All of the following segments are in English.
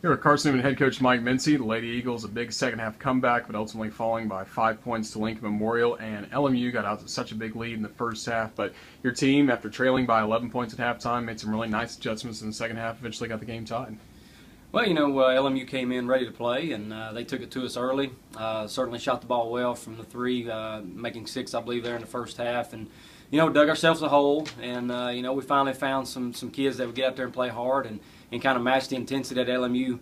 Here with Carson-Newman head coach Mike Mincey, the Lady Eagles a big second half comeback, but ultimately falling by 5 points to Lincoln Memorial, and LMU got out to such a big lead in the first half. But your team, after trailing by 11 points at halftime, made some really nice adjustments in the second half, eventually got the game tied. Well, LMU came in ready to play, and they took it to us early. Certainly shot the ball well from the three, making 6, I believe, there in the first half. And, dug ourselves a hole, and, we finally found some kids that would get out there and play hard and kind of match the intensity that LMU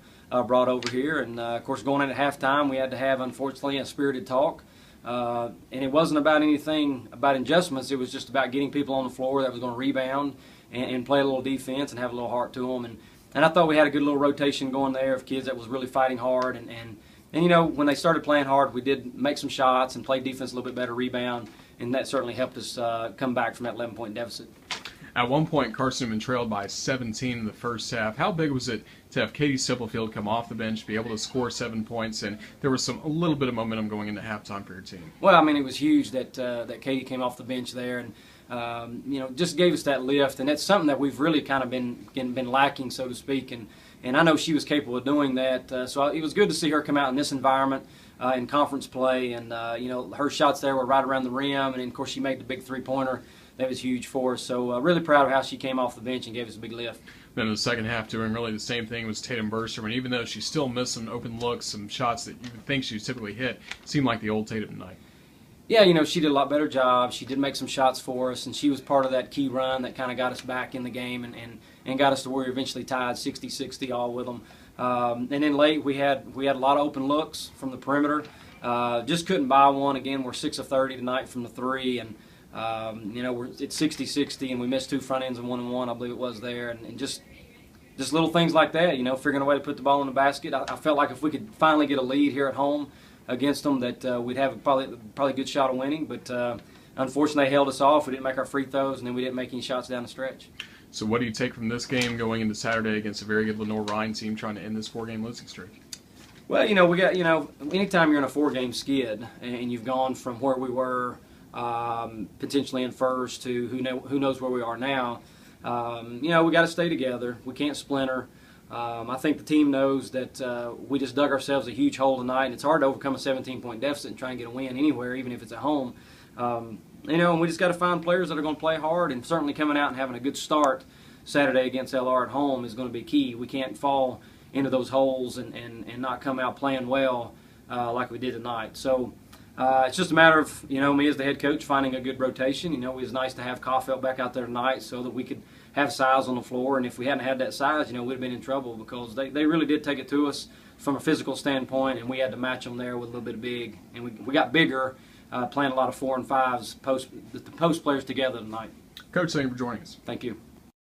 brought over here. And, of course, going into halftime, we had to have, unfortunately, a spirited talk. And it wasn't about anything about adjustments. It was just about getting people on the floor that was going to rebound and play a little defense and have a little heart to them. And I thought we had a good little rotation going there of kids that was really fighting hard. And when they started playing hard, we did make some shots and play defense a little bit better, rebound, and that certainly helped us come back from that 11-point deficit. At one point, Carson-Newman trailed by 17 in the first half. How big was it to have Katie Sipplefield come off the bench, be able to score 7 points, and there was a little bit of momentum going into halftime for your team? Well, it was huge that Katie came off the bench there, and just gave us that lift, and that's something that we've really kind of been lacking, so to speak. And I know she was capable of doing that, so it was good to see her come out in this environment in conference play, and her shots there were right around the rim, and of course she made the big three-pointer. That was huge for us. So really proud of how she came off the bench and gave us a big lift. Then in the second half, doing really the same thing was Tatum Burster. And even though she still missed some open looks, some shots that you would think she typically hit, seemed like the old Tatum tonight. Yeah, she did a lot better job. She did make some shots for us, and she was part of that key run that kind of got us back in the game and got us to where we eventually tied 60-60 all with them. And then late we had a lot of open looks from the perimeter. Just couldn't buy one. Again, we're 6 of 30 tonight from the three, and it's 60-60, and we missed 2 front ends and 1 and 1, I believe it was there, and just little things like that. Figuring a way to put the ball in the basket. I felt like if we could finally get a lead here at home against them, that we'd have probably a good shot of winning. But unfortunately, they held us off. We didn't make our free throws, and then we didn't make any shots down the stretch. So what do you take from this game going into Saturday against a very good Lenore-Ryan team trying to end this 4-game losing streak? Well, we got anytime you're in a 4-game skid and you've gone from where we were potentially in first to who knows where we are now. We got to stay together. We can't splinter. I think the team knows that we just dug ourselves a huge hole tonight, and it's hard to overcome a 17-point deficit and try and get a win anywhere, even if it's at home. And we just got to find players that are going to play hard, and certainly coming out and having a good start Saturday against LR at home is going to be key. We can't fall into those holes and not come out playing well like we did tonight. So it's just a matter of, me as the head coach finding a good rotation. It was nice to have Caulfield back out there tonight so that we could have size on the floor. And if we hadn't had that size, we'd have been in trouble because they really did take it to us from a physical standpoint, and we had to match them there with a little bit of big. And we got bigger playing a lot of 4 and 5s, the post players together tonight. Coach, thank you for joining us. Thank you.